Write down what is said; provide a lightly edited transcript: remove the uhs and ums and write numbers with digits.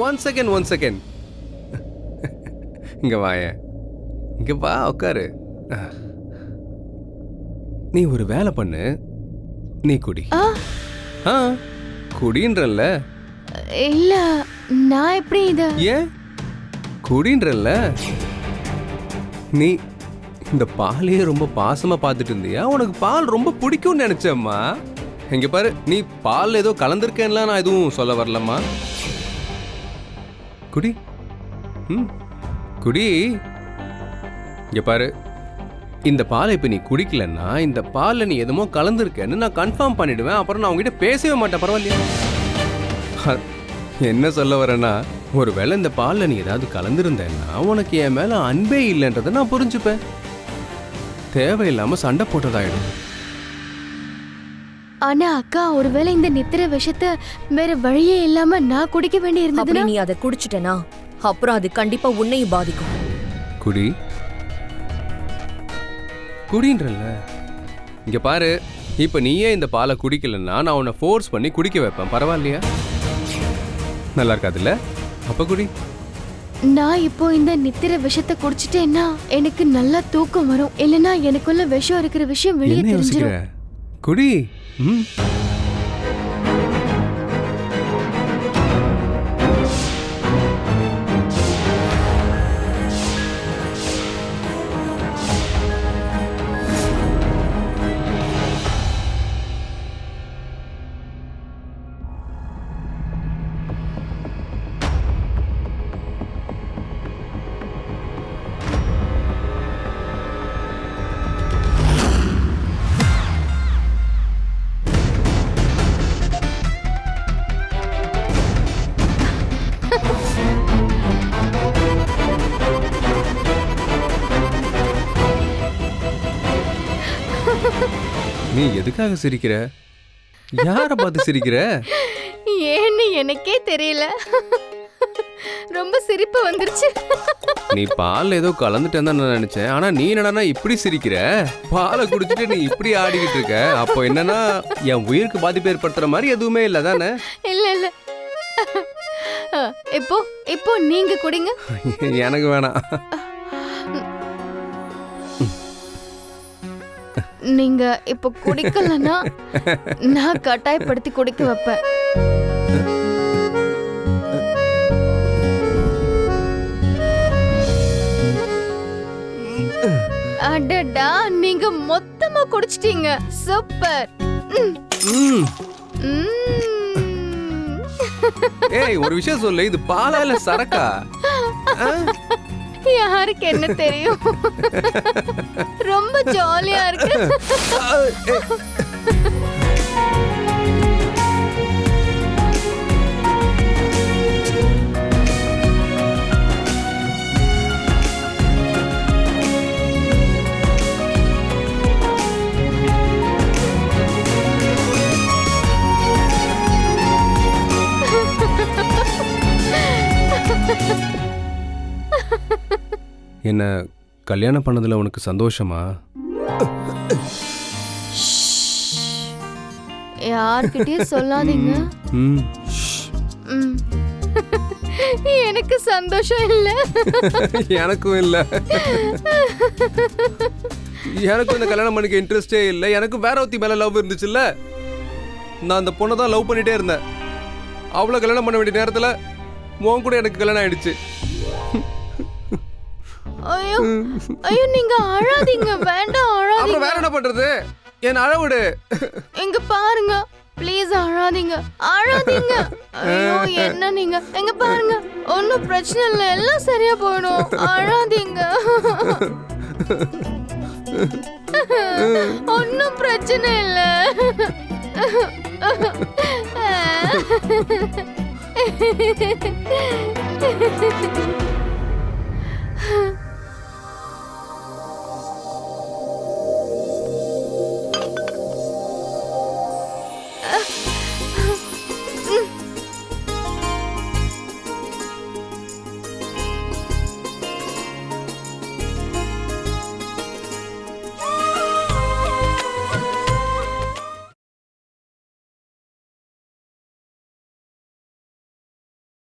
One second. இங்க வாயேன். இங்க வா, உட்காரு. நீ ஒரு வேலை பண்ணு, நீ குடி. குடின்றல்ல. இல்ல, நான் எப்படி இத? ஏன் குடின்றல்ல? நீ இந்த பாலையே ரொம்ப பாசமா பார்த்துட்டு இருந்தியா? உனக்கு பால் ரொம்ப பிடிக்கும்னு நினைச்சேம்மா. இங்க பாரு, நீ பால் ஏதோ கலந்துருக்கேன்லாம் நான் எதுவும் சொல்ல வரலம்மா. குடி. குடி. இங்க பாரு, இந்த பாலை இப்ப நீ குடிக்கலன்னா இந்த பால்ல நீ எதுமோ கலந்துருக்கேன்னு நான் கன்ஃபார்ம் பண்ணிடுவேன். அப்புறம் நான் உங்ககிட்ட பேசவே மாட்டேன். பரவாயில்லையா? என்ன சொல்ல வரேன்னா, ஒருவேளை இந்த பால்ல நீ ஏதாவது கலந்துருந்தேன்னா உனக்கு என் மேல அன்பே இல்லைன்றதை நான் புரிஞ்சுப்பேன். தேவையில்லாம சண்டை போட்டதாயிடும். ஆனா அக்கா, ஒருவேளை இந்த நித்திர விஷத்தை வேற வழியே இல்லாம நான் குடிக்க வேண்டி இருந்ததுன்னா? நீ அதை குடிச்சிட்டனா அப்புறம் அது கண்டிப்பா உன்னையும் பாதிக்கும். குடி. குடின்றல்ல. இங்க பாரு, இப்ப நீயே இந்த பாலை குடிக்கலன்னா நான் உன்னை ஃபோர்ஸ் பண்ணி குடிக்க வைப்பேன். பரவாயில்லையா? நல்லா இருக்காதுல்ல? அப்ப குடி. நான் இப்போ இந்த நித்திர விஷத்தை குடிச்சிட்டேன்னா எனக்கு நல்லா தூக்கம் வரும். இல்லனா எனக்குள்ள விஷம் இருக்கிற விஷயம் வெளியே தெரிஞ்சிரும். குடி. நீ எதுக்காக சிரிக்கிற? யார பார்த்து சிரிக்கிற? ஏன்னு எனக்கே தெரியல, ரொம்ப சிரிப்பு வந்துருச்சு. நீ பால் ஏதோ கலந்துட்டேன்னு தான் நான் நினைச்சேன். ஆனா நீ என்னடா இப்படி சிரிக்கிற? பாலை குடிச்சிட்டு நீ இப்படி ஆடிக்கிட்டு இருக்க. அப்போ என்னன்னா என் உயிருக்கு பாதிப்பு ஏற்படுத்துற மாதிரி எதுவுமே இல்லை தானே? இல்ல. இப்போ நீங்க குடிங்க. எனக்கு வேணாம். நீங்க இப்ப குடிக்கலன்னா நான் கட்டாயப்படுத்தி குடிக்க வைப்பேன். அடடா, நீங்க மொத்தமா குடிச்சிட்டீங்க. சூப்பர். ஏய், ஒரு விஷயம் சொல்லு, இது பாலா இல்ல சரக்கா? யாருக்கு என்ன தெரியும்? ரொம்ப ஜாலியா இருக்கு. என்ன கல்யாணம் பண்ணதுல உனக்கு சந்தோஷமா? யார்கிட்டயும் சொல்லாதீங்க. எனக்கு சந்தோஷம் இல்ல. எனக்கும் இல்ல. எனக்கும் இந்த கல்யாணம் பண்ணிக்க இன்ட்ரெஸ்டே இல்ல. எனக்கு வேற ஒருத்தி மேல லவ் இருந்துச்சுல்ல. நான் அந்த பொண்ணை தான் லவ் பண்ணிட்டே இருந்தேன். அவ்வளவு கல்யாணம் பண்ண வேண்டிய நேரத்துல உன் கூட எனக்கு கல்யாணம் ஆயிடுச்சு. ஐயோ ஐயோ, நீங்க அழாதீங்க. வேண்டாம், அழாதீங்க. அப்புறம் வேற என்ன பண்றது? என்ன அழவிடு. எங்க பாருங்க, ப்ளீஸ் அழாதீங்க. ஐயோ, என்ன நீங்க எங்க பாருங்க. ஒன்னும் பிரச்சனை இல்லை, எல்லாம் சரியா போயிடும். அழாதீங்க. ஒன்னும் பிரச்சனை இல்லை.